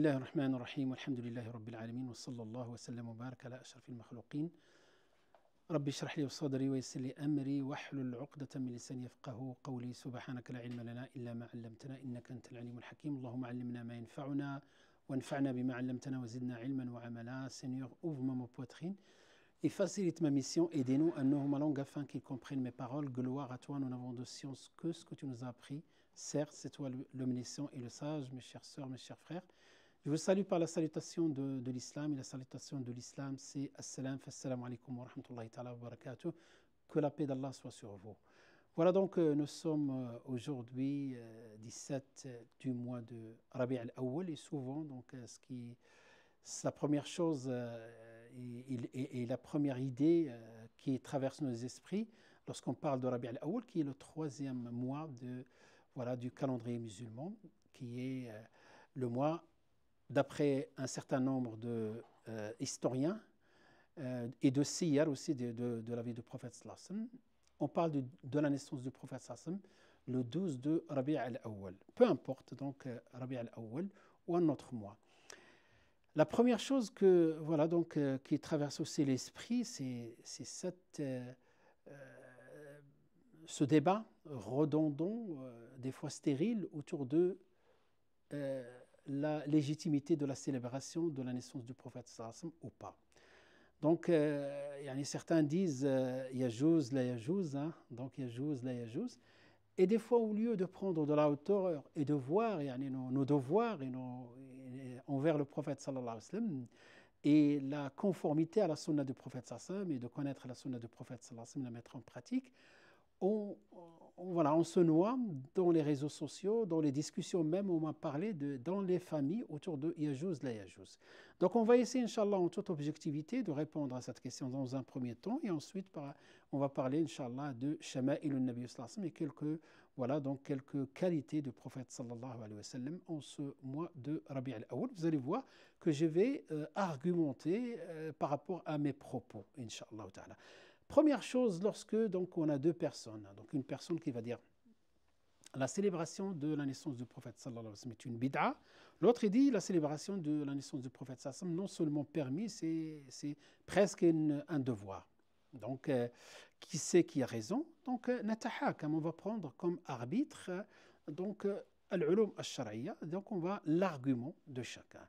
بسم الله الرحمن الرحيم والحمد لله رب العالمين وصلى الله وسلم وبارك على أشرف المخلوقين رب اشرح لي صدري ويسر لي أمري واحلل عقدة من لساني يفقهوا قولي سبحانك لا علم لنا إلا ما علمتنا إنك أنت العليم الحكيم اللهم علمنا ما ينفعنا وانفعنا بما علمتنا وزدنا علما وعملا. Seigneur, ouvre-moi ma poitrine et facilite ma mission. Aidez-nous à nous ma langue afin qu'ils comprennent mes paroles. Gloire à toi, nous n'avons de science que ce que tu nous as appris. Certes, c'est toi l'omniscient et le sage, mes chères sœurs, mes chers frères. Je vous salue par la salutation de l'islam. Et la salutation de l'islam, c'est Assalam, Assalamu alaikum wa rahmatullahi ta'ala wa barakatuh. Que la paix d'Allah soit sur vous. Voilà donc, nous sommes aujourd'hui 17 du mois de Rabi' al-Awwal. Et souvent, donc, la première chose et la première idée qui traverse nos esprits lorsqu'on parle de Rabi' al-Awwal, qui est le troisième mois du calendrier musulman, qui est le mois, d'après un certain nombre d'historiens et de siyar aussi de la vie du prophète sallallahu alayhi wa sallam, on parle de la naissance du prophète sallallahu alayhi wa sallam le 12 de Rabi' al-Awwal. Peu importe donc Rabi' al-Awwal ou un autre mois. La première chose qui traverse aussi l'esprit, c'est ce débat redondant, des fois stérile, autour de la légitimité de la célébration de la naissance du prophète sallallahu alayhi wa sallam ou pas. Donc, certains disent yajouz la yajouz, donc yajouz la yajouz. Et des fois, au lieu de prendre de la hauteur et de voir nos devoirs envers le prophète sallallahu alayhi wa sallam et la conformité à la sunna du prophète sallallahu alayhi wa sallam et de connaître la sunna du prophète sallallahu alayhi wa sallam, la mettre en pratique, on se noie dans les réseaux sociaux, dans les discussions même, on m'a parlé dans les familles autour de Yajouz la Yajouz. Donc on va essayer, Inch'Allah, en toute objectivité, de répondre à cette question dans un premier temps, et ensuite on va parler, Inch'Allah, de Shama'il al-Nabi sallallahu alayhi wa sallam et quelques qualités du prophète sallallahu alayhi wa sallam en ce mois de Rabi' al-Awwal. Vous allez voir que je vais argumenter par rapport à mes propos, Inch'Allah ta'ala. Première chose, lorsque donc, on a deux personnes, donc une personne qui va dire la célébration de la naissance du prophète sallallahu alayhi wa sallam est une bid'a, l'autre il dit la célébration de la naissance du prophète sallallahu alayhi wa sallam non seulement permis, c'est presque un devoir. Donc, qui sait qui a raison? Donc, natahakam, on va prendre comme arbitre donc al-ulum al-shar'iyya, donc on va l'argument de chacun.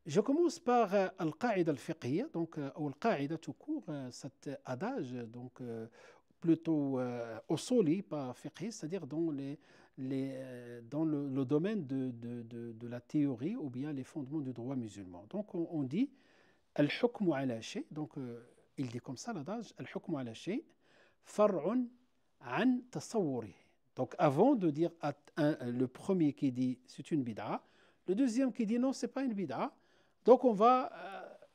Je commence par al-qa'ida al-fiqhiyya, donc ou al-qa'ida tout court, cet adage, donc plutôt usuli, pas fiqhi, c'est-à-dire dans le domaine de la théorie ou bien les fondements du droit musulman. Donc on dit al-hukmu ala shay, donc il dit comme ça l'adage, al-hukmu ala shay far'un an tasawwurihi. Donc avant de dire le premier qui dit c'est une bid'a, le deuxième qui dit non, c'est pas une bid'a. Donc on va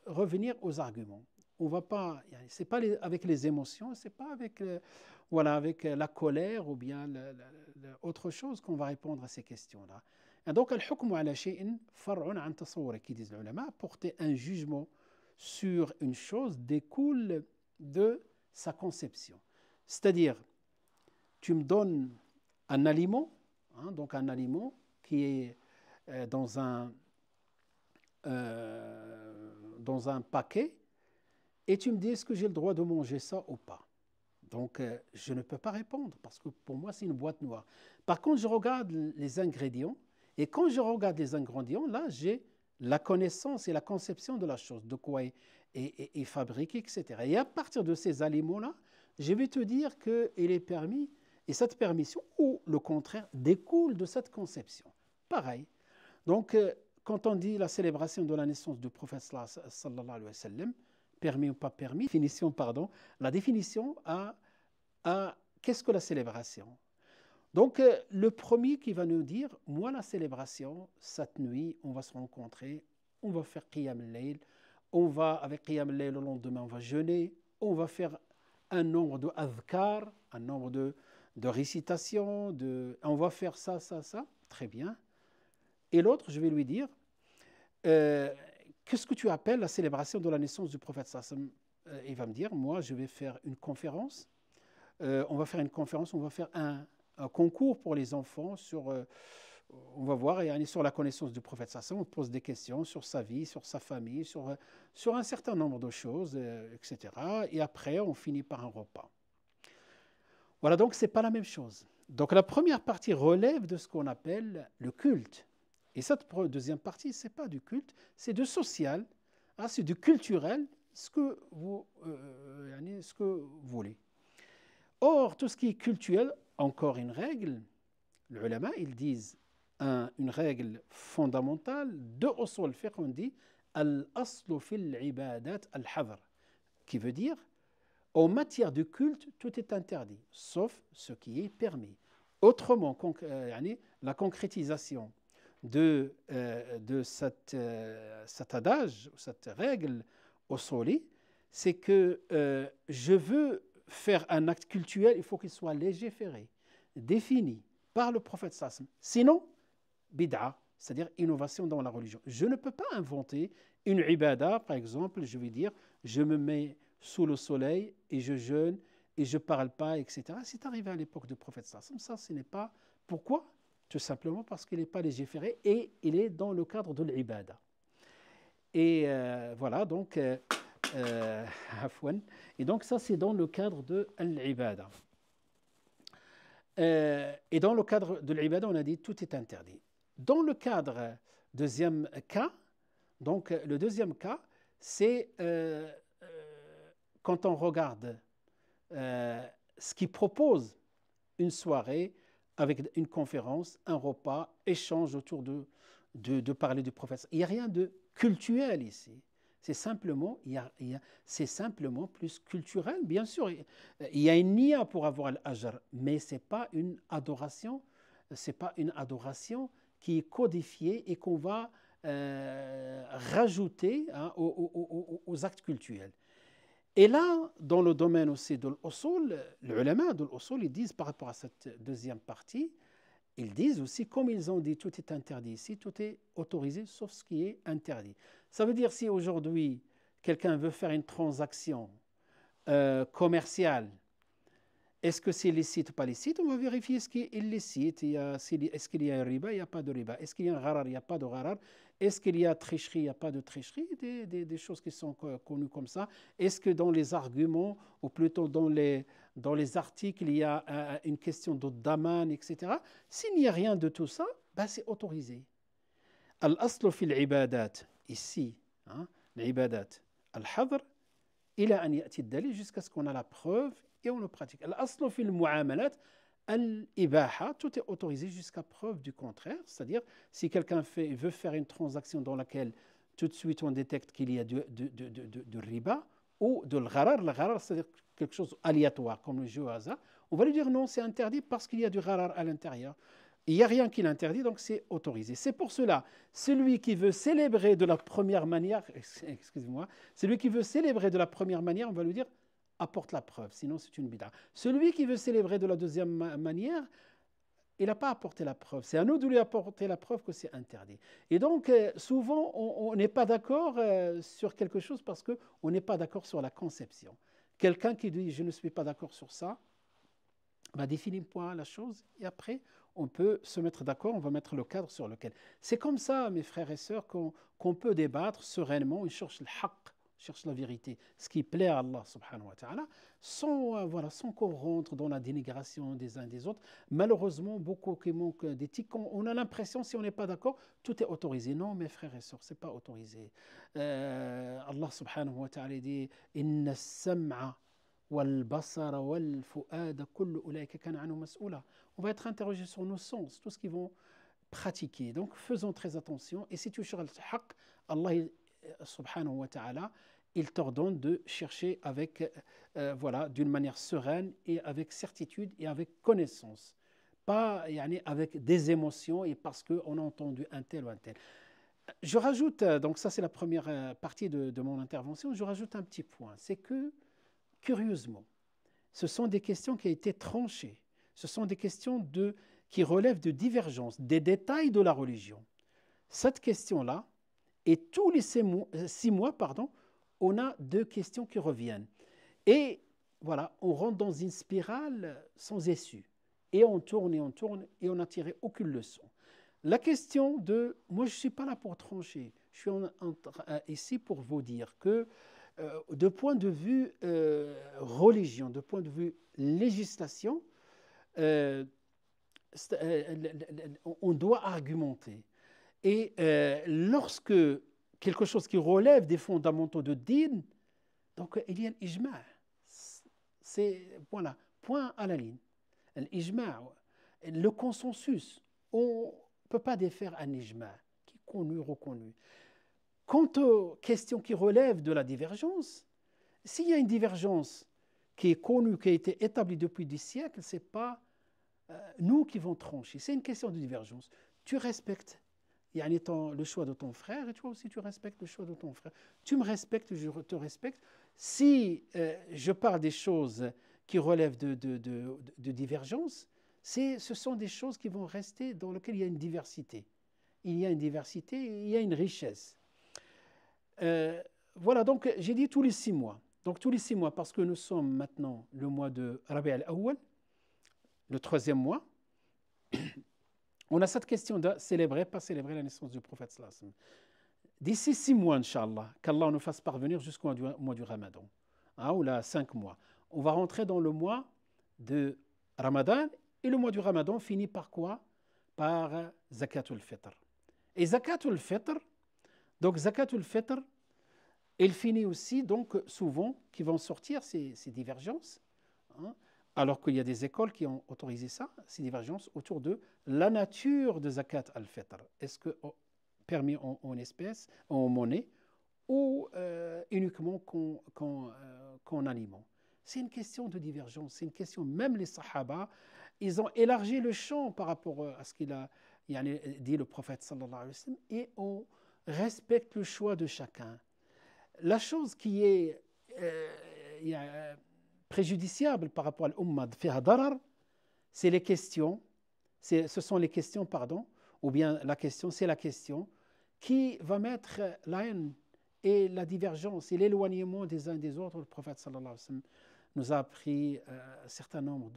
revenir aux arguments. On va pas, c'est pas avec les émotions, c'est pas avec avec la colère ou bien autre chose qu'on va répondre à ces questions-là. Et donc al-hukmu ala shay'in far'un an tasawwuri, qui disent les ulama, porter un jugement sur une chose découle de sa conception. C'est-à-dire, tu me donnes un aliment, donc un aliment qui est dans un paquet, et tu me dis est-ce que j'ai le droit de manger ça ou pas. Donc je ne peux pas répondre parce que pour moi c'est une boîte noire. Par contre je regarde les ingrédients, et quand je regarde les ingrédients, là j'ai la connaissance et la conception de la chose, de quoi est fabriqué, etc. Et à partir de ces aliments-là, je vais te dire qu'il est permis, et cette permission ou le contraire découle de cette conception. Pareil. Donc quand on dit la célébration de la naissance du prophète sallallahu alayhi wa sallam, permis ou pas permis, la définition à qu'est-ce que la célébration? Donc le premier qui va nous dire, moi la célébration, cette nuit, on va se rencontrer, on va faire qiyam al-layl, avec qiyam al-layl le lendemain, on va jeûner, on va faire un nombre de adhkar, un nombre de récitations, on va faire ça, très bien. Et l'autre, je vais lui dire, qu'est-ce que tu appelles la célébration de la naissance du prophète sallallahu alayhi wa sallam? Il va me dire, moi, je vais faire une conférence. On va faire un concours pour les enfants sur on va voir sur la connaissance du prophète sallallahu alayhi wa sallam, on pose des questions sur sa vie, sur sa famille, sur un certain nombre de choses, etc. Et après, on finit par un repas. Voilà, donc ce n'est pas la même chose. Donc la première partie relève de ce qu'on appelle le culte. Et cette deuxième partie, ce n'est pas du culte, c'est du social, hein, c'est du culturel, ce que vous voulez. Or, tout ce qui est culturel, encore une règle, les ulama, ils disent une règle fondamentale de usul al-fiqh, on dit al-aslu fil ibadat al-hadr, qui veut dire en matière de culte, tout est interdit, sauf ce qui est permis. Autrement, la concrétisation de cet adage, cette règle usuli, c'est que je veux faire un acte cultuel, il faut qu'il soit légiféré, défini par le prophète sallallahu alayhi wa sallam. Sinon, bid'a, c'est-à-dire innovation dans la religion. Je ne peux pas inventer une ibada, par exemple, je vais dire, je me mets sous le soleil et je jeûne et je ne parle pas, etc. C'est arrivé à l'époque du prophète sallallahu alayhi wa sallam. Ça, ce n'est pas... Pourquoi? Tout simplement parce qu'il n'est pas légiféré et il est dans le cadre de l'ibada. Et voilà, donc... et donc ça, c'est dans le cadre de l'ibada. Et dans le cadre de l'ibada, on a dit tout est interdit. Dans le cadre deuxième cas, donc le deuxième cas, c'est quand on regarde ce qui propose une soirée avec une conférence, un repas, échange autour de parler du prophète. Il n'y a rien de cultuel ici. C'est simplement, c'est simplement plus culturel. Bien sûr, il y a une niya pour avoir l'ajr, mais ce n'est pas une adoration, qui est codifiée et qu'on va rajouter aux actes cultuels. Et là, dans le domaine aussi de l'usul, les ulama de l'usul, ils disent par rapport à cette deuxième partie, ils disent aussi, comme ils ont dit, tout est interdit ici, tout est autorisé sauf ce qui est interdit. Ça veut dire si aujourd'hui, quelqu'un veut faire une transaction commerciale, est-ce que c'est licite ou pas licite? On va vérifier ce qui est illicite. Est-ce qu'il y a un riba? Il n'y a pas de riba. Est-ce qu'il y a un gharar? Il n'y a pas de gharar. Est-ce qu'il y a tricherie? Il n'y a pas de tricherie. Des choses qui sont connues comme ça. Est-ce que dans les arguments, ou plutôt dans les articles, il y a une question de daman, etc. S'il n'y a rien de tout ça, ben c'est autorisé. Al-aslu fil ibadat, ici, l'ibadat, al-hadr, ila an ya'ti ad-dalil, jusqu'à ce qu'on a la preuve et on le pratique. Al-aslu fil mu'amalat, al-ibaha, tout est autorisé jusqu'à preuve du contraire. C'est-à-dire, si quelqu'un veut faire une transaction dans laquelle tout de suite on détecte qu'il y a de riba ou de gharar, le gharar, c'est-à-dire quelque chose aléatoire, comme le jeu au hasard, on va lui dire non, c'est interdit parce qu'il y a du gharar à l'intérieur. Il n'y a rien qui l'interdit, donc c'est autorisé. C'est pour cela, celui qui veut célébrer de la première manière, excusez-moi, celui qui veut célébrer de la première manière, on va lui dire apporte la preuve, sinon c'est une bid'a. Celui qui veut célébrer de la deuxième manière, il n'a pas apporté la preuve. C'est à nous de lui apporter la preuve que c'est interdit. Et donc, souvent, on n'est pas d'accord sur quelque chose parce qu'on n'est pas d'accord sur la conception. Quelqu'un qui dit « je ne suis pas d'accord sur ça », bah, définis-moi la chose et après, on peut se mettre d'accord, on va mettre le cadre sur lequel. C'est comme ça, mes frères et sœurs, qu'on peut débattre sereinement, on cherche le haqq, cherche la vérité, ce qui plaît à Allah subhanahu wa ta'ala, sans qu'on rentre dans la dénigration des uns des autres. Malheureusement, beaucoup qui manquent d'éthique, on a l'impression, si on n'est pas d'accord, tout est autorisé. Non, mes frères et sœurs, ce n'est pas autorisé. Allah subhanahu wa ta'ala dit « Inna as-sam'a wal-basara wal-fu'ada kullu ulaika kana anhu mas'oula » On va être interrogé sur nos sens, tout ce qu'ils vont pratiquer. Donc, faisons très attention. Et si tu cherches le haqq, Allah subhanahu wa ta'ala, il t'ordonne de chercher avec, d'une manière sereine et avec certitude et avec connaissance. Pas avec des émotions et parce qu'on a entendu un tel ou un tel. Je rajoute, donc ça c'est la première partie de mon intervention, je rajoute un petit point. C'est que, curieusement, ce sont des questions qui ont été tranchées. Ce sont des questions qui relèvent de divergences, des détails de la religion. Cette question-là, et tous les 6 mois, on a 2 questions qui reviennent. Et voilà, on rentre dans une spirale sans issue. Et on tourne et on n'a tiré aucune leçon. La question de, moi je ne suis pas là pour trancher, je suis ici pour vous dire que de point de vue religion, de point de vue législation, euh, on doit argumenter. Et lorsque quelque chose qui relève des fondamentaux de din, donc il y a l'ijma'. C'est, voilà, point à la ligne. L'ijma', le consensus, on ne peut pas défaire un ijma' qui est connu, reconnu. Quant aux questions qui relèvent de la divergence, s'il y a une divergence qui est connue, qui a été établie depuis des siècles, ce n'est pas nous qui vont trancher. C'est une question de divergence. Tu respectes le choix de ton frère et toi aussi tu respectes le choix de ton frère. Tu me respectes, je te respecte. Si je parle des choses qui relèvent de divergence, ce sont des choses qui vont rester dans lesquelles il y a une diversité. Il y a une diversité, il y a une richesse. Voilà, donc j'ai dit tous les 6 mois. Donc tous les 6 mois, parce que nous sommes maintenant le mois de Rabi' al-Awwal, le 3e mois, on a cette question de célébrer, pas célébrer la naissance du prophète sallallahu alayhi wa sallam. D'ici 6 mois, Inch'Allah, qu'Allah nous fasse parvenir jusqu'au mois du Ramadan, ou là 5 mois. On va rentrer dans le mois de Ramadan, et le mois du Ramadan finit par quoi? Par Zakatul Fitr. Et Zakatul Fitr, donc Zakatul Fitr, il finit aussi, donc souvent, qui vont sortir ces divergences, alors qu'il y a des écoles qui ont autorisé ça, ces divergences, autour de la nature de Zakat al-Fitr. Est-ce que permis en espèces, en monnaie, ou uniquement qu'en aliments? C'est une question de divergence, c'est une question, même les Sahaba, ils ont élargi le champ par rapport à ce qu'il a dit le prophète sallallahu alayhi wa sallam, et on respecte le choix de chacun. La chose qui est préjudiciable par rapport à l'Ummah de fiha darar, c'est les questions, ce sont les questions, pardon, ou bien la question, c'est la question qui va mettre la haine et la divergence et l'éloignement des uns des autres. Le prophète sallallahu alayhi wa sallam nous a appris un certain nombre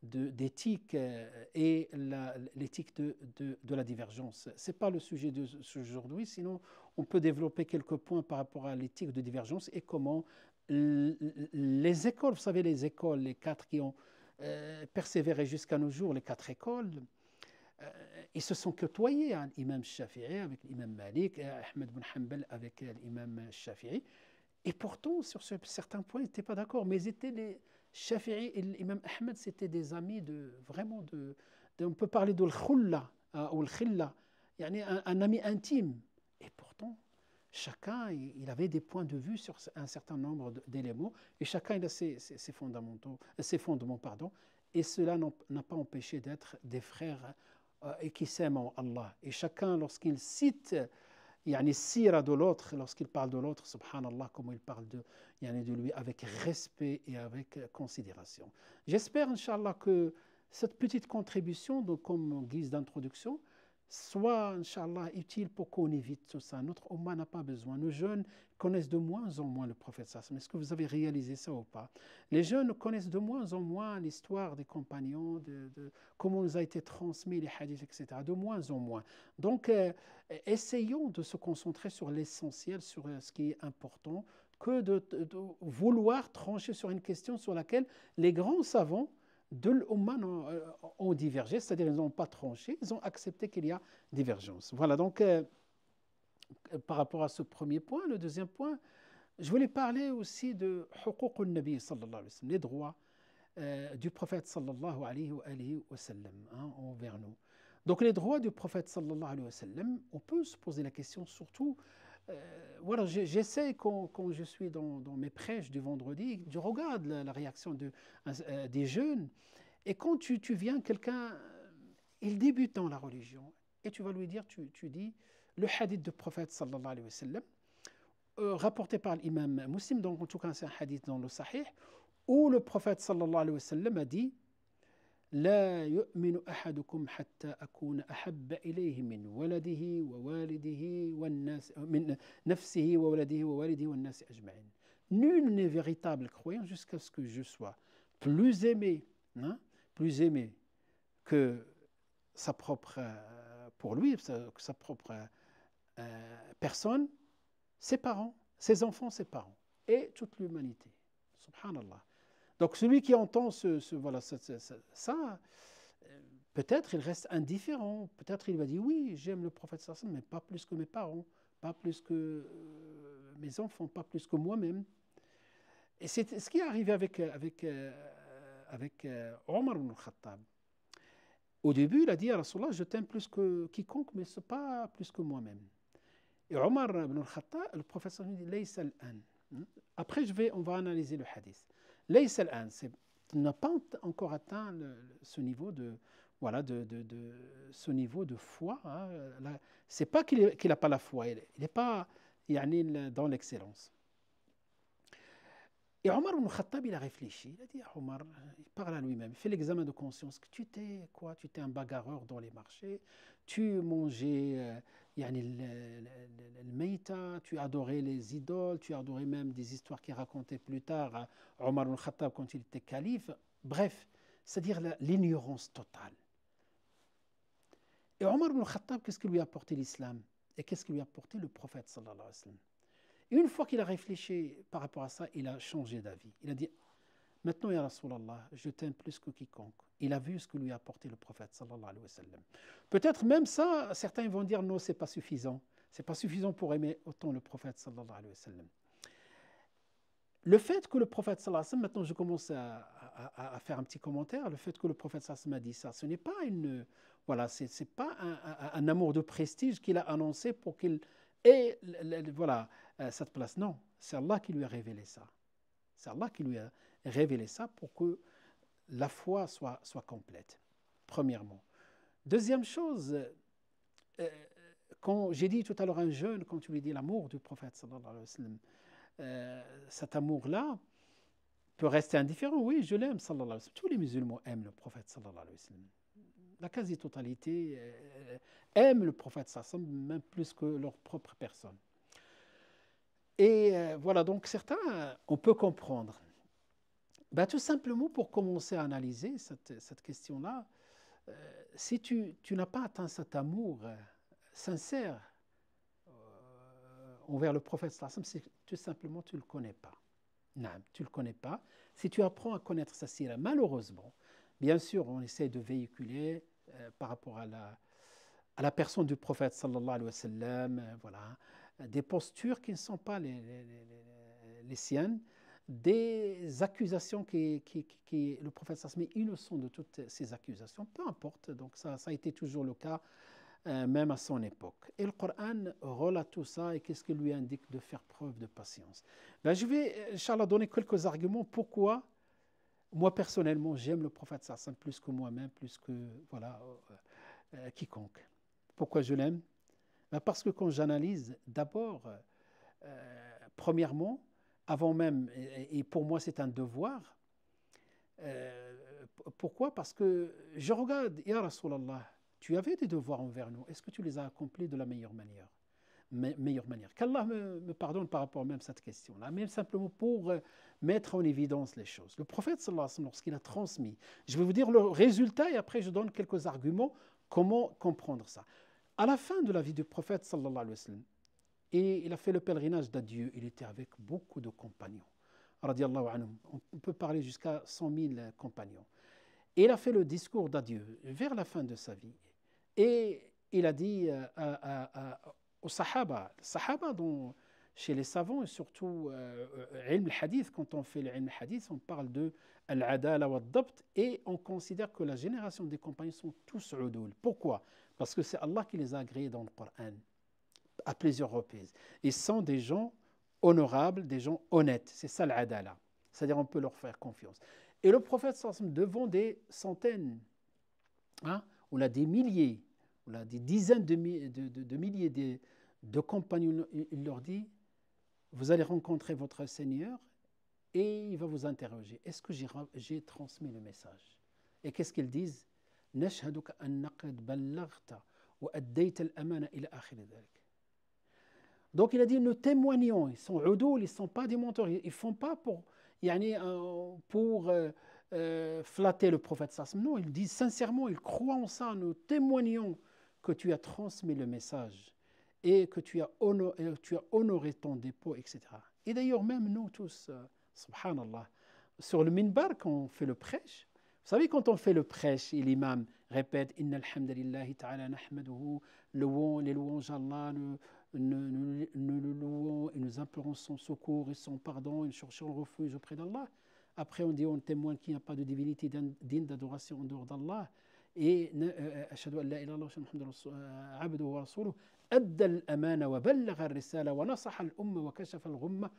d'éthiques et l'éthique de la divergence. Ce n'est pas le sujet d'aujourd'hui, sinon on peut développer quelques points par rapport à l'éthique de divergence et comment les écoles, vous savez, les écoles, les 4 qui ont persévéré jusqu'à nos jours, les 4 écoles, ils se sont côtoyés, l'imam Shafi'i avec l'imam Malik, Ahmed bin Hanbal avec l'imam Shafi'i. Et pourtant, sur certains points, ils n'étaient pas d'accord. Mais les Shafi'i et l'imam Ahmed, c'était des amis on peut parler de l'khulla ou l'khilla, un ami intime. Et pourtant, chacun, il avait des points de vue sur un certain nombre d'éléments, et chacun il a ses fondements, pardon, et cela n'a pas empêché d'être des frères et qui s'aiment en Allah. Et chacun, lorsqu'il cite sira de l'autre, lorsqu'il parle de l'autre, subhanallah, comment il parle de lui avec respect et avec considération. J'espère, Inch'Allah, que cette petite contribution, comme guise d'introduction, soit, Inch'Allah, utile pour qu'on évite tout ça. Notre Ummah n'a pas besoin. Nos jeunes connaissent de moins en moins le prophète sallallahu. Est-ce que vous avez réalisé ça ou pas? Les jeunes connaissent de moins en moins l'histoire des compagnons, comment nous a été transmis les hadiths, etc. De moins en moins. Donc, essayons de se concentrer sur l'essentiel, sur ce qui est important, que de vouloir trancher sur une question sur laquelle les grands savants de l'Ummah ont divergé, c'est-à-dire ils n'ont pas tranché, ils ont accepté qu'il y a divergence. Voilà, donc par rapport à ce premier point, le deuxième point, je voulais parler aussi de huquq al-Nabi sallallahu alayhi wa sallam, les droits du prophète sallallahu alayhi wa sallam envers nous. Donc les droits du prophète sallallahu alayhi wa sallam, on peut se poser la question surtout, voilà, j'essaie quand je suis dans mes prêches du vendredi, je regarde la réaction des jeunes, et quand tu viens, quelqu'un, il débute dans la religion, et tu vas lui dire, tu dis, le hadith du prophète sallallahu alayhi wa sallam, rapporté par l'imam Muslim, donc en tout cas c'est un hadith dans le Sahih, où le prophète sallallahu alayhi wa sallam a dit, لا يؤمن أحدكم حتى أكون أحب إليه من ولده ووالده والناس من نفسه وولده ووالده والناس أجمعين. Nul n'est véritable croyant jusqu'à ce que je sois plus aimé que sa propre, pour lui, sa propre personne, ses parents, ses enfants, ses parents, et toute l'humanité. Subhanallah. Donc celui qui entend voilà, ça, peut-être il reste indifférent, peut-être il va dire oui, j'aime le prophète sallallahu alayhi wa sallam, mais pas plus que mes parents, pas plus que mes enfants, pas plus que moi-même. Et c'est ce qui est arrivé avec Omar ibn al-Khattab. Au début, il a dit à Rasulallah, je t'aime plus que quiconque, mais ce n'est pas plus que moi-même. Et Omar ibn al-Khattab, le prophète sallallahu alayhi wa sallam dit, Laysa al-an. Après, on va analyser le hadith. Laysa al-an, tu n'as pas encore atteint ce niveau de, voilà, ce niveau de foi. Hein. C'est pas qu'il n'a pas la foi, il n'est pas dans l'excellence. Et Omar ibn Khattab, il a réfléchi. Il a dit à Omar, il parle à lui-même, il fait l'examen de conscience, que tu étais un bagarreur dans les marchés, tu mangeais le meïta, tu adorais les idoles, tu adorais même des histoires qu'il racontait plus tard à Omar ibn Khattab quand il était calife. Bref, c'est-à-dire l'ignorance totale. Et Omar ibn Khattab, qu'est-ce que lui a apporté l'islam? Et qu'est-ce que lui a apporté le prophète sallallahu alayhi wa sallam? Et une fois qu'il a réfléchi par rapport à ça, il a changé d'avis. Il a dit, maintenant, ya Rasulallah, je t'aime plus que quiconque. Il a vu ce que lui a apporté le prophète sallallahu alayhi wa sallam. Peut-être même ça, certains vont dire, non, c'est pas suffisant. C'est pas suffisant pour aimer autant le prophète sallallahu alayhi wa sallam. Le fait que le prophète sallallahu alayhi wa sallam, maintenant je commence à faire un petit commentaire, le fait que le prophète sallallahu alayhi wa sallam a dit ça, ce n'est pas voilà, c'est pas un amour de prestige qu'il a annoncé pour qu'il ait voilà, cette place. Non, c'est Allah qui lui a révélé ça. C'est Allah qui lui a révélé ça pour que la foi soit complète, premièrement. Deuxième chose, quand j'ai dit tout à l'heure un jeune, quand tu lui dis l'amour du prophète sallallahu alayhi wa sallam, cet amour-là peut rester indifférent. Oui, je l'aime, sallallahu alayhi wa sallam. Tous les musulmans aiment le prophète, sallallahu alayhi wa sallam. La quasi-totalité aime le prophète, sallallahu alayhi wa sallam, même plus que leur propre personne. Et voilà, donc certains, on peut comprendre. Ben, tout simplement pour commencer à analyser cette question-là, si tu n'as pas atteint cet amour sincère envers le prophète, c'est tout simplement tu ne le connais pas. Non, tu ne le connais pas. Si tu apprends à connaître sa sira, malheureusement, bien sûr, on essaie de véhiculer par rapport à la personne du prophète, sallallahu alayhi wa sallam, voilà, des postures qui ne sont pas les siennes, des accusations qui le prophète sallallahu alayhi wa sallam est innocent de toutes ces accusations, peu importe, donc ça a été toujours le cas, même à son époque. Et le Coran relate tout ça et qu'est-ce qu'il lui indique de faire preuve de patience. Ben, je vais, Inch'Allah, donner quelques arguments pourquoi, moi personnellement, j'aime le prophète sallallahu alayhi wa sallam plus que moi-même, plus que voilà, quiconque. Pourquoi je l'aime? Ben parce que quand j'analyse, d'abord, premièrement, avant même, et pour moi c'est un devoir, pourquoi? Parce que je regarde, Ya Rasulallah, tu avais des devoirs envers nous, est-ce que tu les as accomplis de la meilleure manière? Qu'Allah me pardonne par rapport même à cette question-là, même simplement pour mettre en évidence les choses. Le prophète, sallallahu alayhi wa sallam, lorsqu'il a transmis, je vais vous dire le résultat et après je donne quelques arguments comment comprendre ça. À la fin de la vie du prophète, sallallahu alayhi wa sallam, et il a fait le pèlerinage d'adieu, il était avec beaucoup de compagnons. Radiallahu anhum. On peut parler jusqu'à 100 000 compagnons. Et il a fait le discours d'adieu vers la fin de sa vie. Et il a dit aux Sahaba, chez les savants et surtout ilm al-hadith, quand on fait l'ilm al-hadith, on parle de al-adala wa al-dabt et on considère que la génération des compagnons sont tous udul. Pourquoi? Parce que c'est Allah qui les a agréés dans le Coran à plusieurs reprises. Ils sont des gens honorables, des gens honnêtes. C'est ça l'adala. C'est-à-dire on peut leur faire confiance. Et le prophète, devant des centaines, hein, on a des milliers, on a des dizaines de milliers de compagnons, il leur dit, vous allez rencontrer votre Seigneur et il va vous interroger. Est-ce que j'ai transmis le message? Et qu'est-ce qu'ils disent? نشهدك أنك قد بلغت وأديت الأمانة إلى آخر ذلك. Donc il a dit, nous témoignons, ils sont udoul, ils ne sont pas des menteurs, ils ne font pas pour flatter le prophète sallam. Non, ils disent sincèrement, ils croient en ça, nous témoignons que tu as transmis le message et que tu as honoré ton dépôt, etc. Et d'ailleurs, même nous tous, subhanallah, sur le minbar, quand on fait le prêche, vous savez, quand on fait le prêche et l'imam répète « Inna alhamdulillahi ta'ala nahmaduhu » les louanges à Allah, nous le louons et nous implorons son secours et son pardon et nous cherchons le refuge auprès d'Allah. Après, on témoigne qu'il n'y a pas de divinité digne d'adoration en dehors d'Allah. Et ashhadu an la ilaha illallah wa muhammadan abduhu wa rasuluhu adda al-amana wa ballagha ar-risala wa nasaha al-umma wa kashafa al-ghumma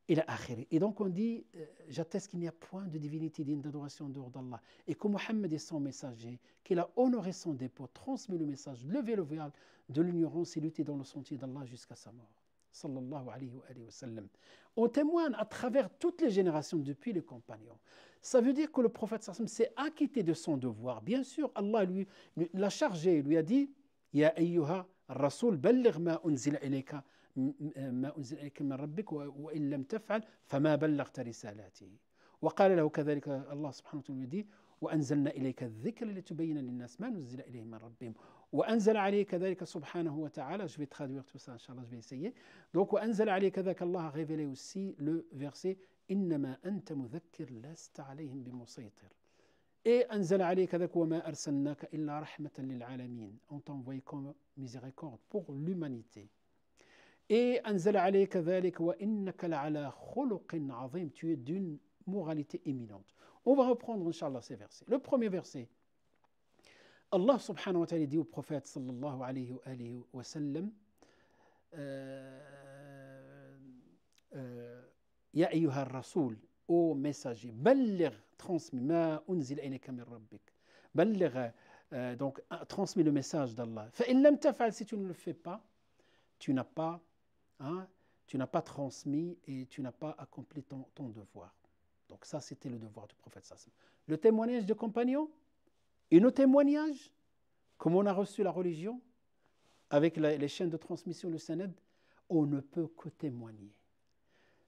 ila akhiri. Et donc on dit, j'atteste qu'il n'y a point de divinité digne d'adoration en dehors d'Allah et que Mohammed est son messager, qu'il a honoré son dépôt, transmis le message, levé le voile de l'ignorance et lutté dans le sentier d'Allah jusqu'à sa mort. Sallallahu alayhi wa sallam. On témoigne à travers toutes les générations depuis les compagnons. Ça veut dire que le prophète sallam s'est acquitté de son devoir. Bien sûr, Allah lui l'a chargé, lui a dit Ya ayyuha rasoul balligh ma unzila ilayka ما أنزل إليك من ربك وإن لم تفعل فما بلغت رسالاته وقال له كذلك الله سبحانه وتعالى يدي وأنزلنا إليك الذكر لتبين للناس ما نزل إليهم من ربهم وأنزل عليه كذلك سبحانه وتعالى je vais traduire tout ça inchallah je vais essayer donc وأنزل عليه كذلك Allah a révélé aussi le verset إنما أنت مذكر لست عليهم بمسيطر et أنزل عليه كذلك وما أرسلناك إلا رحمة للعالمين on t'a envoyé comme miséricorde pour l'humanité. Et أنزل عليك ذلك وإنك لعلى خلق عظيم, tu es d'une moralité éminente. On va reprendre inchallah ces versets. Le premier verset, Allah subhanahu wa ta'ala dit au prophète sallallahu alayhi wa sallam Ya ayyuha rasoul, ô messager, balligh, transmis ma unzila ilayka min rabbik. Balligh, donc transmis le message d'Allah. Fa in lam taf'al, si tu ne le fais pas, tu n'as pas transmis et tu n'as pas accompli ton devoir. Donc ça, c'était le devoir du prophète sallam. Le témoignage des compagnons et nos témoignages, comme on a reçu la religion, avec les chaînes de transmission, le sanad, on ne peut que témoigner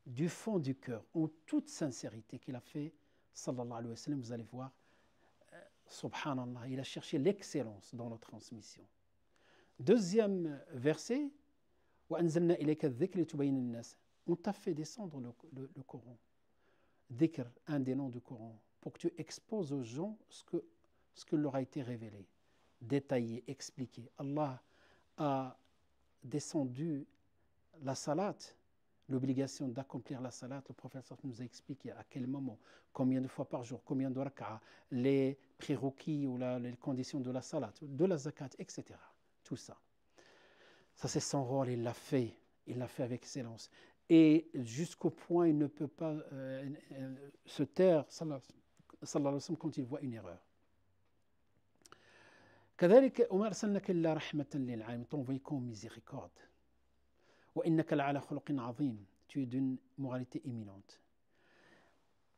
du fond du cœur, en toute sincérité qu'il a fait, sallallahu alayhi wa sallam. Vous allez voir, subhanallah, il a cherché l'excellence dans nos transmissions. Deuxième verset, وأنزلنا إليك الذكر لتبين للناس. On t'a fait descendre le Coran. Dhikr, un des noms du Coran, pour que tu exposes aux gens ce que leur a été révélé, détaillé, expliqué. Allah a descendu la salat, l'obligation d'accomplir la salat. Le prophète nous a expliqué à quel moment, combien de fois par jour, combien de rak'a, les prérequis ou les conditions de la salat, de la zakat, etc. Tout ça. Ça, c'est son rôle, il l'a fait avec excellence. Et jusqu'au point, il ne peut pas se taire, sallallahu alayhi wa sallam, quand il voit une erreur. كذلك وما أرسلناك إلا رحمة للعالمين, t'envoie comme miséricorde. وإنك لعلى خلق عظيم, tu es d'une moralité éminente.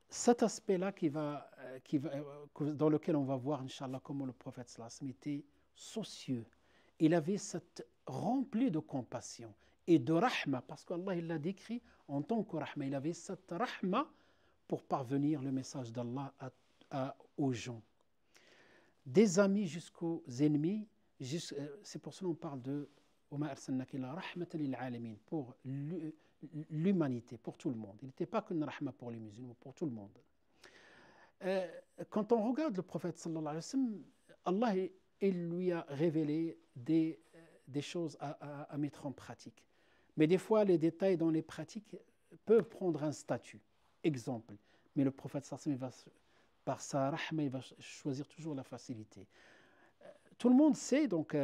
Cet aspect-là dans lequel on va voir, Inch'Allah, comment le prophète sallallahu alayhi wa sallam était soucieux. Il avait cette rempli de compassion et de rahma, parce qu'Allah il l'a décrit en tant que rahma. Il avait cette rahma pour parvenir le message d'Allah aux gens. Des amis jusqu'aux ennemis, c'est pour cela qu'on parle de وَمَا أَرْسَلْنَاكَ إِلَّا رَحْمَةً لِلْعَالَمِينَ, pour l'humanité, pour tout le monde. Il n'était pas qu'une rahma pour les musulmans, pour tout le monde. Quand on regarde le prophète sallallahu alayhi wa sallam, Allah il lui a révélé des choses à mettre en pratique. Mais des fois, les détails dans les pratiques peuvent prendre un statut. Exemple. Mais le prophète sallallahu alayhi wa sallam, par sa rahma, il va choisir toujours la facilité. Tout le monde sait, donc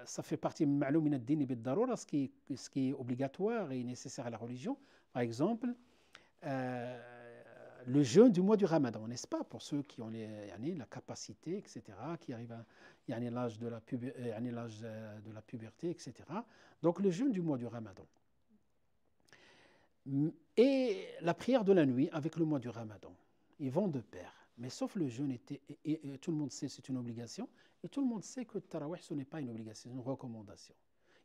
ça fait partie de ma'loum min ad-din bid-darura, ce qui est obligatoire et nécessaire à la religion. Par exemple, le jeûne du mois du Ramadan, n'est-ce pas, pour ceux qui ont la capacité, etc., qui arrivent à l'âge de la puberté, etc. Donc le jeûne du mois du Ramadan. Et la prière de la nuit avec le mois du Ramadan, ils vont de pair. Mais sauf le jeûne, et tout le monde sait que c'est une obligation, et tout le monde sait que le tarawih, ce n'est pas une obligation, c'est une recommandation.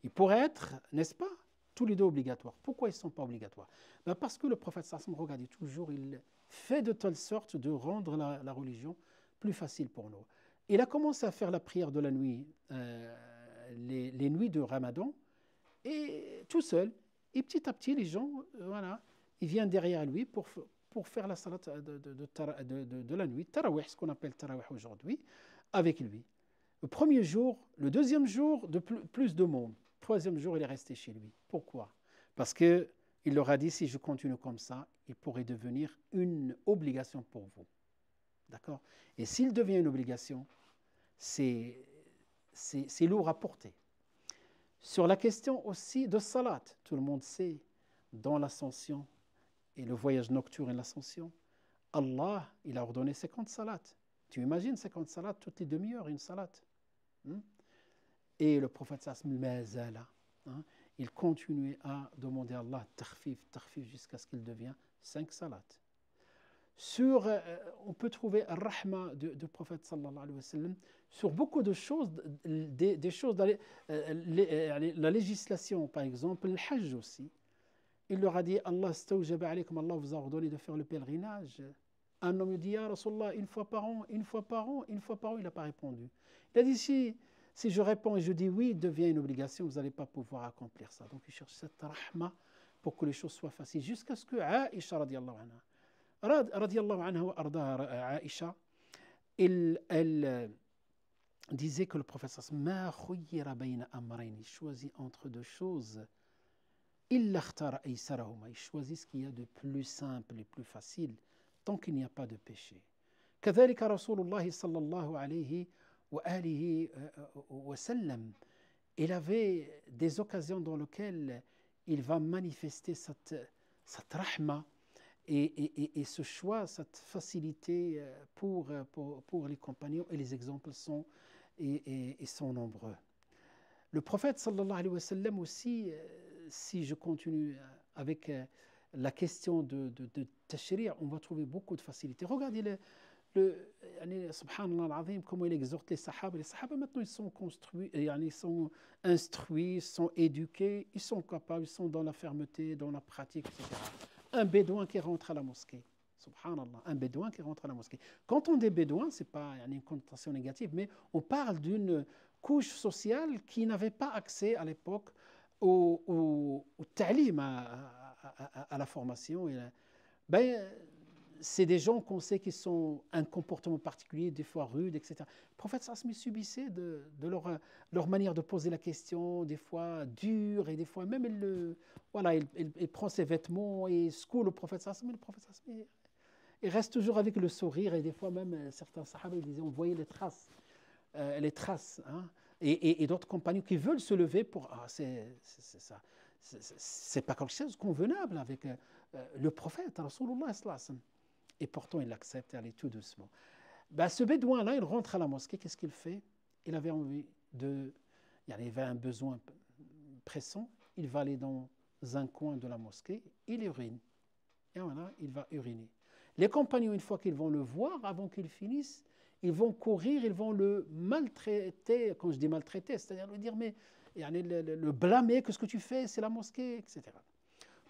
Il pourrait être, n'est-ce pas, tous les deux obligatoires. Pourquoi ils ne sont pas obligatoires? Ben parce que le prophète sallam, regardez toujours, il fait de telle sorte de rendre la religion plus facile pour nous. Il a commencé à faire la prière de la nuit, les nuits de Ramadan, et tout seul. Et petit à petit, les gens, voilà, ils viennent derrière lui pour faire la salat de la nuit, tarawih, ce qu'on appelle tarawih aujourd'hui, avec lui. Le premier jour, le deuxième jour, plus de monde. Le troisième jour, il est resté chez lui. Pourquoi? Parce qu'il leur a dit, si je continue comme ça, il pourrait devenir une obligation pour vous. D'accord? Et s'il devient une obligation, c'est lourd à porter. Sur la question aussi de salat, tout le monde sait, dans l'ascension et le voyage nocturne et l'ascension, Allah, il a ordonné 50 salats. Tu imagines 50 salats, toutes les demi-heures, une salat. Et le prophète sallam, il continuait à demander à Allah tarfif jusqu'à ce qu'il devienne 5 salats. On peut trouver le rahma du prophète sallallahu alayhi wa sallam sur beaucoup de choses, des choses la législation, par exemple, le hajj aussi. Il leur a dit, Allah vous a ordonné de faire le pèlerinage. Un homme lui dit, Ya Rasulallah, une fois par an, il n'a pas répondu. Il a dit, si je réponds et je dis oui, il devient une obligation, vous n'allez pas pouvoir accomplir ça. Donc il cherche cette rahma pour que les choses soient faciles, jusqu'à ce que Aïcha radiallahu anha wa ardaha Aïcha, elle disait que le prophète ma khuyyira bayna amrayn, il choisit entre deux choses, illa ikhtara aysarahuma, il choisit ce qu'il y a de plus simple et plus facile, tant qu'il n'y a pas de péché. كذلك رسول الله صلى الله عليه وآله وسلم, il avait des occasions dans lesquelles il va manifester cette rahma et ce choix, cette facilité pour les compagnons, et les exemples sont nombreux. Le prophète sallallahu alayhi wa sallam aussi, si je continue avec la question de tashri', on va trouver beaucoup de facilité. Regardez subhanallah al-azim, comment il exhorte les sahaba. Les sahaba maintenant, ils sont construits, ils sont instruits, ils sont éduqués, ils sont capables, ils sont dans la fermeté, dans la pratique, etc. Un bédouin qui rentre à la mosquée, subhanallah, un bédouin qui rentre à la mosquée. Quand on dit bédouin, ce n'est pas une connotation négative, mais on parle d'une couche sociale qui n'avait pas accès à l'époque au ta'lim, à la formation. C'est des gens qu'on sait qui sont un comportement particulier, des fois rude, etc. Le prophète sallam subissait de leur manière de poser la question, des fois dure, et des fois même il prend ses vêtements et secoue le prophète sallam, mais le prophète sallam, il reste toujours avec le sourire, et des fois même certains sahaba disaient, on voyait les traces, et d'autres compagnons qui veulent se lever pour c'est pas quelque chose de convenable avec le prophète Rasulullah sallallahu alayhi wa sallam. Et pourtant, il accepte et allait tout doucement. Ce bédouin-là, il rentre à la mosquée, qu'est-ce qu'il fait? Il avait envie il avait un besoin pressant, il va aller dans un coin de la mosquée, il urine. Et voilà, il va uriner. Les compagnons, une fois qu'ils vont le voir, avant qu'il finisse, ils vont courir, ils vont le maltraiter. Quand je dis maltraiter, c'est-à-dire lui dire, mais le blâmer, qu'est-ce que tu fais? C'est la mosquée, etc.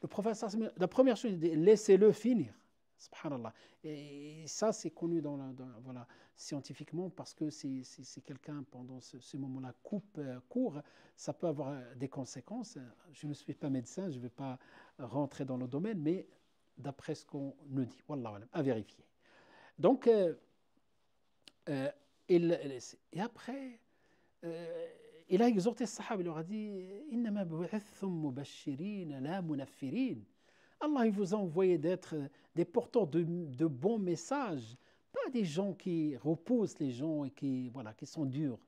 Le prophète, la première chose, il dit, laissez-le finir. Subhanallah. Et ça, c'est connu scientifiquement, parce que si quelqu'un, pendant ce moment-là, court, ça peut avoir des conséquences. Je ne suis pas médecin, je ne vais pas rentrer dans le domaine, mais d'après ce qu'on nous dit, wallahu alam, à vérifier. Donc, et après, il a exhorté les sahaba, il leur a dit, innama bu'ithum mubashirin la munaffirin. Allah, il vous a envoyé d'être des porteurs de bons messages, pas des gens qui repoussent les gens et qui sont durs.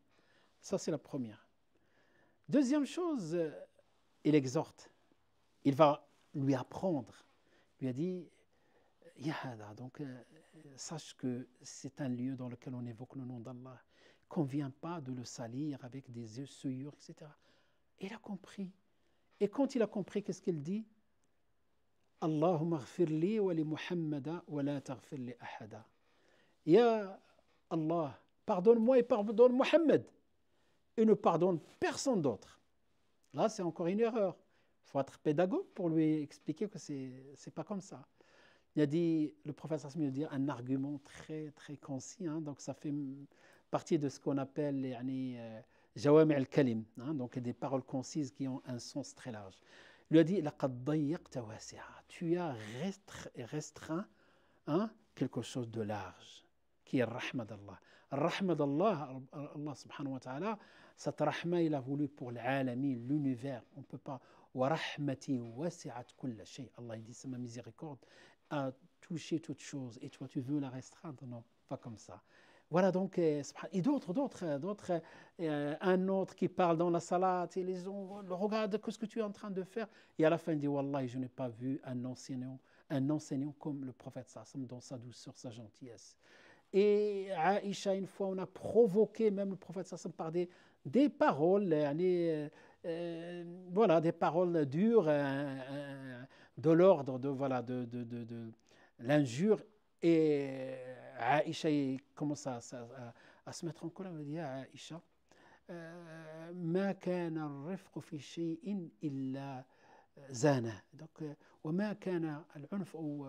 Ça, c'est la première. Deuxième chose, il exhorte. Il va lui apprendre. Il lui a dit, Yahada, donc sache que c'est un lieu dans lequel on évoque le nom d'Allah. Il ne convient pas de le salir avec des souillures, etc. Il a compris. Et quand il a compris, qu'est-ce qu'il dit? Allahumma ghfir li wa li Muhammada wa la taghfir li ahada. Ya Allah, pardonne-moi et pardonne Muhammad, et ne pardonne personne d'autre. Là, c'est encore une erreur. faut être pédagogue pour lui expliquer que c'est pas comme ça. Il a dit, le professeur Smith a dit un argument très, très concis, hein, donc ça fait partie de ce qu'on appelle jawami al-kalim, hein, donc des paroles concises qui ont un sens très large. Il lui a dit, laqad dayyaqta wasi'a, tu as restreint, hein, quelque chose de large, qui est le rahma d'Allah. Le rahma d'Allah, Allah subhanahu wa ta'ala, cette rahma, il a voulu pour l'alami, l'univers, on ne peut pas. Wa rahmati wasi'at kulla shay. Allah dit, c'est ma miséricorde à toucher toute chose. Et toi, tu veux la restreindre? Non, pas comme ça. Voilà donc, et d'autres, un autre qui parle dans la salat, et les gens, regarde ce que tu es en train de faire. Et à la fin, il dit, Wallahi, je n'ai pas vu un enseignant comme le prophète sallam dans sa douceur, sa gentillesse. Et Aïcha, une fois, on a provoqué même le prophète sallam par des paroles, voilà, des paroles dures, de l'ordre de l'injure. Et Aïcha commence à se mettre en colère. Elle dit à Aïcha, ما كان الرفق في شيء إلا زانه. Donc, وما كان العنف ou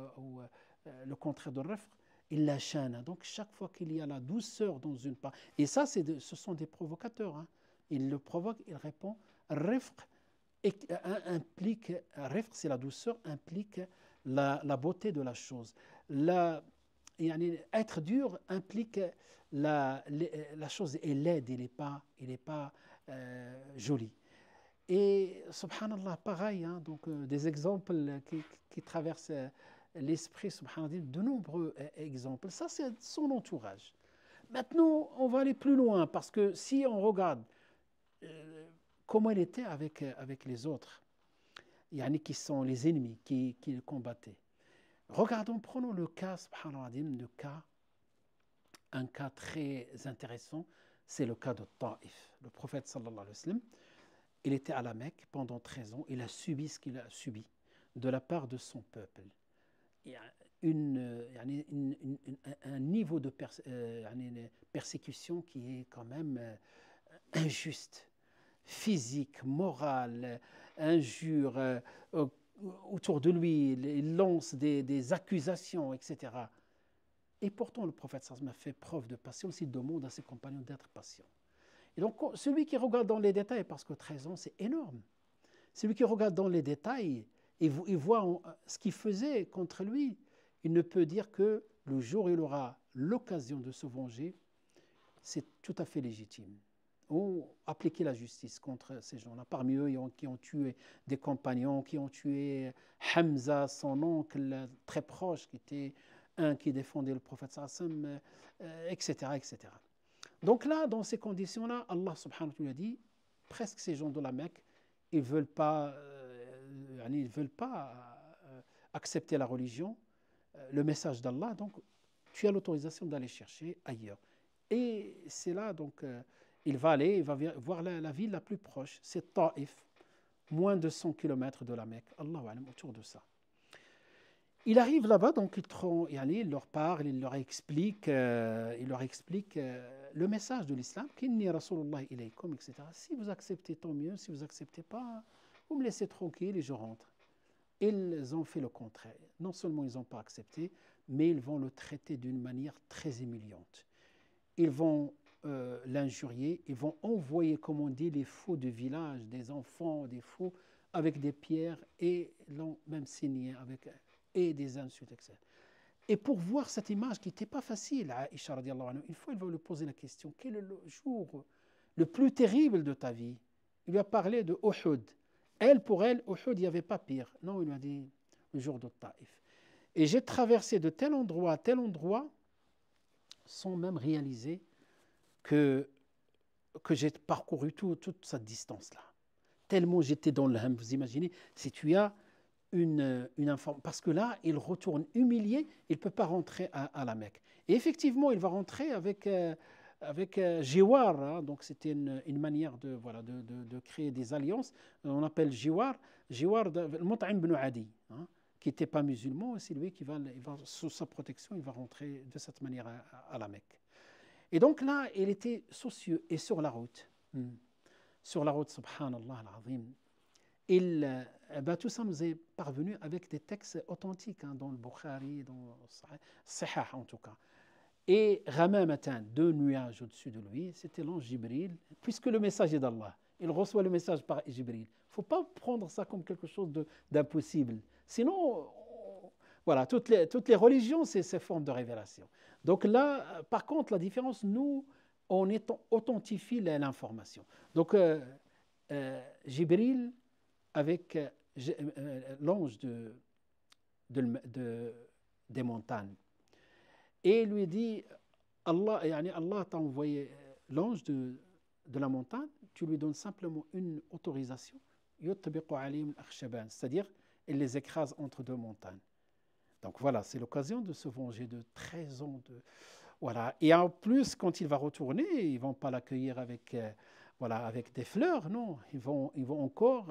le contraire de rifq إلا شانه. Donc, chaque fois qu'il y a la douceur dans une part, et ça, ce sont des provocateurs. Hein. Il le provoque, il répond. Rifq implique, rifq, c'est la douceur, implique la beauté de la chose. Être dur implique la chose est laide, il n'est pas joli. Et subhanallah, pareil, hein, donc des exemples qui traversent l'esprit, subhanallah, de nombreux exemples. Ça, c'est son entourage. Maintenant, on va aller plus loin, parce que si on regarde comment il était avec les autres, qui sont les ennemis qui le combattaient. Regardons, prenons le cas, subhanallah, un cas très intéressant, c'est le cas de Taïf. Le prophète sallallahu alayhi wa sallam, il était à la Mecque pendant 13 ans, il a subi ce qu'il a subi de la part de son peuple. Il y a un niveau de persécution qui est quand même injuste, physique, morale, injure, autour de lui, il lance des accusations, etc. Et pourtant, le prophète sallallahu alayhi wa sallam a fait preuve de patience, il demande à ses compagnons d'être patients. Et donc, celui qui regarde dans les détails, parce que 13 ans, c'est énorme, celui qui regarde dans les détails et voit ce qu'il faisait contre lui, il ne peut dire que le jour où il aura l'occasion de se venger, c'est tout à fait légitime. Ou appliquer la justice contre ces gens-là. Parmi eux, qui ont tué des compagnons, qui ont tué Hamza, son oncle très proche, qui était un qui défendait le prophète sallallahu alayhi wa sallam, etc., etc. Donc là, dans ces conditions-là, Allah subhanahu wa ta'ala dit, presque ces gens de la Mecque, ils ne veulent pas accepter la religion, le message d'Allah, donc tu as l'autorisation d'aller chercher ailleurs. Et c'est là, donc, il va voir la ville la plus proche, c'est Taïf, moins de 100 km de la Mecque, Allahu alam, autour de ça. Il arrive là-bas, donc il leur parle, il leur explique le message de l'islam, qu'inni rasulullah ilaykum, etc. Si vous acceptez, tant mieux. Si vous n'acceptez pas, vous me laissez tranquille et je rentre. Ils ont fait le contraire. Non seulement ils n'ont pas accepté, mais ils vont le traiter d'une manière très humiliante. Ils vont l'injurier, ils vont envoyer, comme on dit, les fous du village, des enfants, des fous, avec des pierres, et l'ont même signé et des insultes, etc. Et pour voir cette image qui n'était pas facile, Aïcha radiallahu anha, une fois il va lui poser la question, quel est le jour le plus terrible de ta vie? Il lui a parlé de Uhud. Pour elle, Uhud, il n'y avait pas pire. Non, il lui a dit le jour de Taïf. Et j'ai traversé de tel endroit à tel endroit, sans même réaliser que j'ai parcouru toute cette distance-là. Tellement j'étais dans le ham, vous imaginez, si tu as une information, parce que là, il retourne humilié, il ne peut pas rentrer à la Mecque. Et effectivement, il va rentrer avec Jiwar, hein, donc c'était une manière de créer des alliances. On appelle Jiwar Mut'im ibn Adi, hein, qui n'était pas musulman, c'est lui qui va, sous sa protection, il va rentrer de cette manière à la Mecque. Et donc là, il était soucieux, et sur la route, subhanallah al-azim, ben, tout ça nous est parvenu avec des textes authentiques, hein, dans le Bukhari, dans le Sahih en tout cas. Et Ghamamatan, deux nuages au-dessus de lui, c'était l'ange Jibril, puisque le message est d'Allah. Il reçoit le message par Jibril. Il ne faut pas prendre ça comme quelque chose d'impossible. Sinon, voilà, toutes les religions, c'est ces formes de révélation. Donc là, par contre, la différence, nous, on authentifie l'information. Donc, Jibril, avec l'ange des montagnes, et lui dit, Allah t'a envoyé l'ange de la montagne, tu lui donnes simplement une autorisation, c'est-à-dire il les écrase entre deux montagnes. Donc voilà, c'est l'occasion de se venger de 13 ans. Voilà. Et en plus, quand il va retourner, ils ne vont pas l'accueillir avec, avec des fleurs, non. Ils vont encore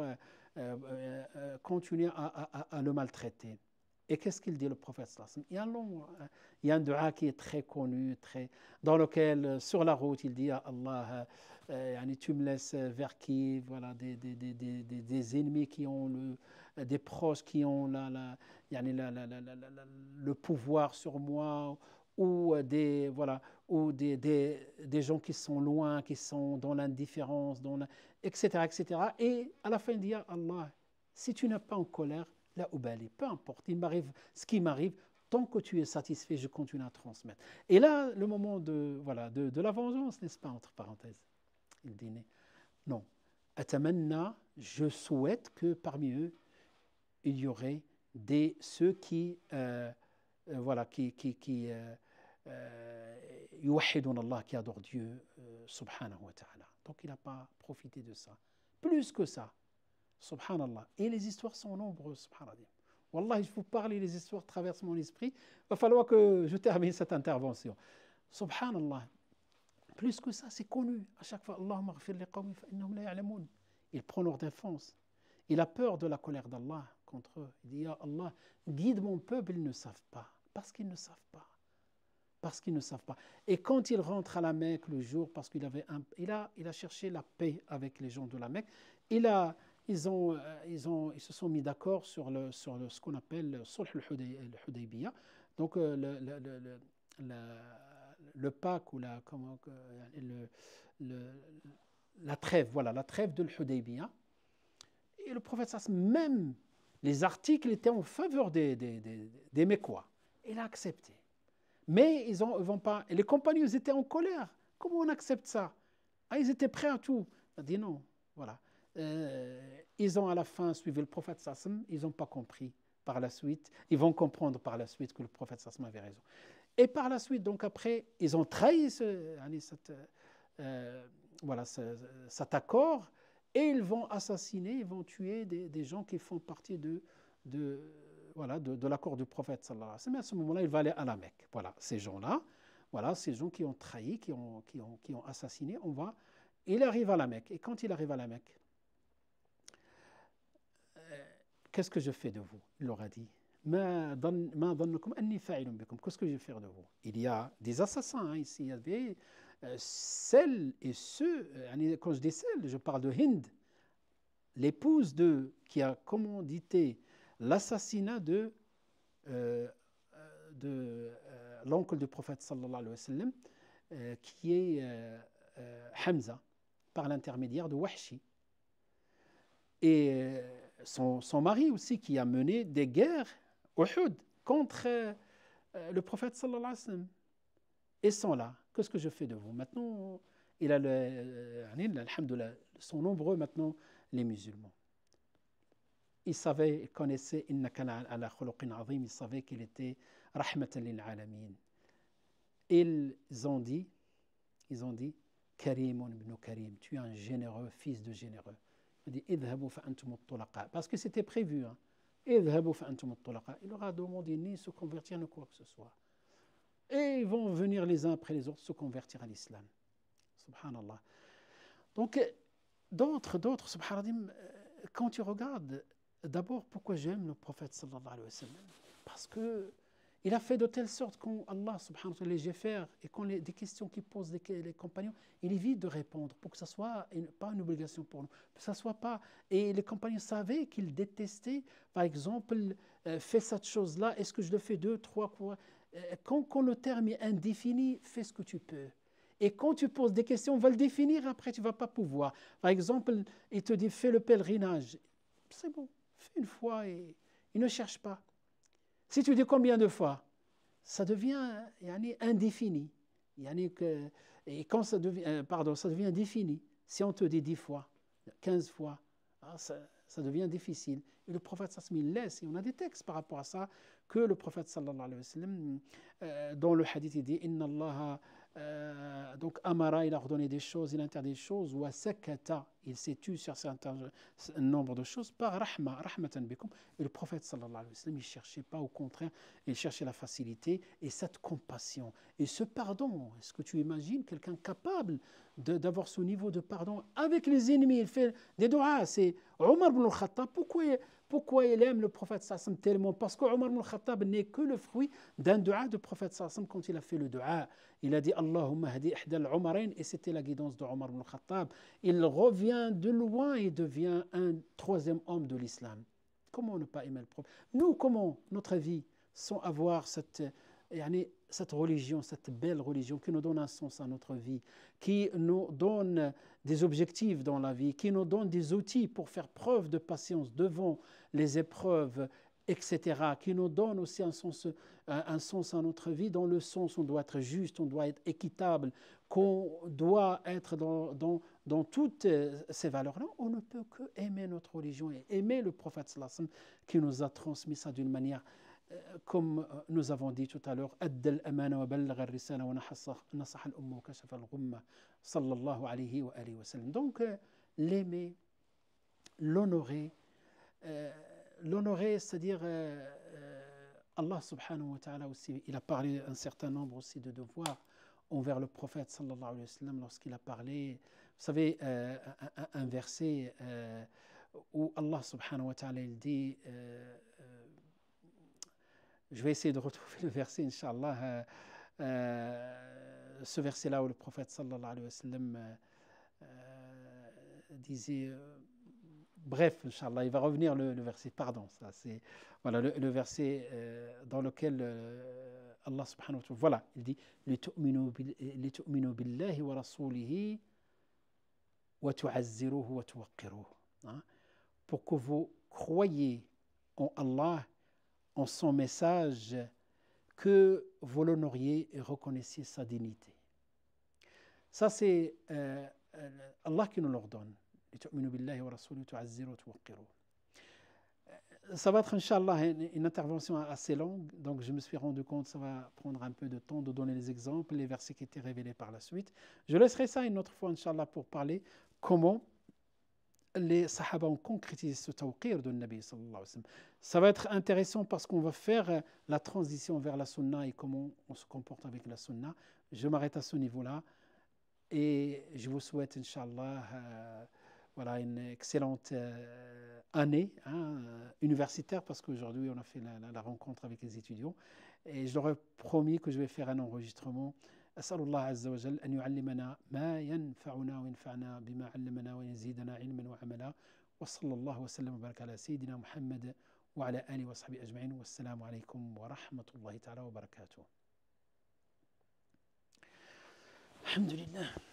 continuer à le maltraiter. Et qu'est-ce qu'il dit le prophète sallallahu alayhi wa sallam? Il y a un dua qui est très connu, dans lequel, sur la route, il dit à Allah, tu me laisses vers qui, voilà, des ennemis qui ont des proches qui ont le pouvoir sur moi, ou des gens qui sont loin, qui sont dans l'indifférence, etc., etc. Et à la fin, il dit à Allah, si tu n'es pas en colère, la ubali, peu importe, il m'arrive ce qui m'arrive, tant que tu es satisfait, je continue à transmettre. Et là, le moment de la vengeance, n'est-ce pas, entre parenthèses, il dit non. Atamanna, je souhaite que parmi eux, il y aurait ceux qui yuwahidun Allah, qui adorent Dieu subhanahu wa ta'ala. Donc il n'a pas profité de ça. Plus que ça, subhanallah. Et les histoires sont nombreuses, subhanallah. Wallah, je vous parle et les histoires traversent mon esprit. Il va falloir que je termine cette intervention. Subhanallah. Plus que ça, c'est connu. À chaque fois, Allahumma ghfir li qawmi fa innahum la ya'lamun. Il prend leur défense. Il a peur de la colère d'Allah contre eux. Il dit, ya Allah, guide mon peuple, ils ne savent pas. Parce qu'ils ne savent pas. Parce qu'ils ne savent pas. Et quand il rentre à la Mecque le jour, parce qu'il a cherché la paix avec les gens de la Mecque, ils se sont mis d'accord sur ce qu'on appelle le Sulh al-Hudaybiyah, donc le pacte ou la trêve, voilà, la trêve de l'Hudaybiyah. Et le prophète, même les articles étaient en faveur des Mécois. Il a accepté. Mais ils vont pas. Et les compagnons, ils étaient en colère. Comment on accepte ça? Ils étaient prêts à tout. Il a dit non. Voilà. Ils ont à la fin suivi le prophète Sassam. Ils n'ont pas compris par la suite. Ils vont comprendre par la suite que le prophète Sassam avait raison. Et par la suite, donc après, ils ont trahi cet accord. Et ils vont assassiner, ils vont tuer des gens qui font partie de l'accord du prophète sallallahu alayhi wa sallam. À ce moment-là, il va aller à la Mecque. Voilà, ces gens-là, ces gens qui ont trahi, qui ont assassiné, il arrive à la Mecque. Et quand il arrive à la Mecque, qu'est-ce que je fais de vous? Il leur a dit, qu'est-ce que je vais faire de vous? Il y a des assassins, ici, il y avait celles et ceux, quand je dis celles, je parle de Hind, l'épouse qui a commandité l'assassinat de l'oncle du prophète sallallahu alayhi wa sallam, qui est Hamza, par l'intermédiaire de Wahshi. Et son mari aussi, qui a mené des guerres Uhud contre le prophète sallallahu alayhi wa sallam. Et sont là. Qu'est-ce que je fais de vous? Maintenant, il a alhamdoulilah, sont nombreux maintenant les musulmans. Ils savaient, ils connaissaient innaka ala khuluqin azim, ils savaient qu'il était rahmatan lil alamin. Ils ont dit Karimun ibn Karim, tu es un généreux, fils de généreux. Il dit idhabu fa antum at-tulaqa, parce que c'était prévu. Idhabu fa antum at-tulaqa. Il leur a demandé ni se convertir ni quoi que ce soit. Et ils vont venir les uns après les autres se convertir à l'islam. Subhanallah. Donc, d'autres, subhanallah, quand tu regardes, d'abord, pourquoi j'aime le prophète sallallahu alayhi wa sallam? Parce que Il a fait de telle sorte quand Allah subhanahu wa ta'ala les faire et quand des questions qui posent les compagnons, il évite de répondre pour que ça soit pas une obligation pour nous. Que ça soit pas, et les compagnons savaient qu'ils détestaient, par exemple, fais cette chose-là, est-ce que je le fais deux, trois fois quand le terme est indéfini, fais ce que tu peux. Et quand tu poses des questions, on va le définir, après tu ne vas pas pouvoir. Par exemple, il te dit fais le pèlerinage. C'est bon, fais une fois et il ne cherche pas. Si tu dis combien de fois, ça devient indéfini. Et quand ça devient, ça devient défini. Si on te dit 10 fois, 15 fois, ça devient difficile. Et le prophète sallallahu alayhi wa sallam, il laisse. Et on a des textes par rapport à ça que le prophète sallallahu alayhi wa sallam, dans le hadith, il dit Inna Allah, donc Amara, il a ordonné des choses, il interdit des choses, ou sakata, il s'est tu sur un nombre de choses, par rahmatan bikum. Et le prophète sallallahu alayhi wa sallam, il ne cherchait pas, au contraire, il cherchait la facilité et cette compassion. Et ce pardon, est-ce que tu imagines quelqu'un capable d'avoir ce niveau de pardon avec les ennemis? Il fait des doigts. C'est Omar ibn al-Khattab. Pourquoi il aime le prophète sallallahu alayhi wa sallam tellement? Parce que Omar ibn al-Khattab n'est que le fruit d'un doigt du prophète sallallahu alayhi wa sallam. Quand il a fait le doigt, il a dit Allahumma hadi ihda al-Umarayn, et c'était la guidance de Omar ibn al-Khattab. Il revient de loin et devient un troisième homme de l'islam. Comment ne pas aimer le prophète? Nous, comment notre vie sans avoir cette religion, cette belle religion qui nous donne un sens à notre vie, qui nous donne des objectifs dans la vie, qui nous donne des outils pour faire preuve de patience devant les épreuves, etc., qui nous donne aussi un sens à notre vie, dans le sens où on doit être juste, on doit être équitable, qu'on doit être dans toutes ces valeurs-là. On ne peut que aimer notre religion et aimer le prophète sallallahu alayhi wa sallam qui nous a transmis ça d'une manière comme nous avons dit tout à l'heure, أدى الأمانة وبلغ الرسالة ونصح الأمة وكشف الغمة صلى الله عليه وآله وسلم. Donc l'aimer, l'honorer, c'est-à-dire Allah subhanahu wa ta'ala aussi, il a parlé un certain nombre aussi de devoirs envers le prophète sallallahu alayhi wa sallam lorsqu'il a parlé, vous savez, un verset où Allah subhanahu wa ta'ala il dit je vais essayer de retrouver le verset, Inch'Allah. Ce verset-là où le prophète sallallahu alayhi wa sallam disait. Bref, Inch'Allah, il va revenir le verset. Pardon, ça c'est. Voilà, le verset dans lequel Allah subhanahu wa ta'ala. Voilà, il dit لِتُؤْمِنُوا بِاللَّهِ وَرَسُولِهِ وَتُعَزِّرُوهُ وَتُوَقِّرُوهُ. Pour que vous croyiez en Allah, en son message, que vous l'honoriez et reconnaissiez sa dignité. Ça, c'est Allah qui nous l'ordonne. Ça va être, Inch'Allah, une intervention assez longue, donc je me suis rendu compte que ça va prendre un peu de temps de donner les exemples, les versets qui étaient révélés par la suite. Je laisserai ça une autre fois, Inch'Allah, pour parler comment les Sahaba ont concrétisé ce tawqir de Nabi sallallahu alayhi wa sallam. Ça va être intéressant parce qu'on va faire la transition vers la sunna et comment on se comporte avec la sunna. Je m'arrête à ce niveau-là et je vous souhaite, Inch'Allah, voilà, une excellente année universitaire, parce qu'aujourd'hui on a fait la rencontre avec les étudiants et je leur ai promis que je vais faire un enregistrement. أسأل الله عز وجل أن يعلمنا ما ينفعنا وينفعنا بما علمنا ويزيدنا علما وعملا وصلى الله وسلم وبارك على سيدنا محمد وعلى آله وصحبه أجمعين والسلام عليكم ورحمة الله تعالى وبركاته. الحمد لله.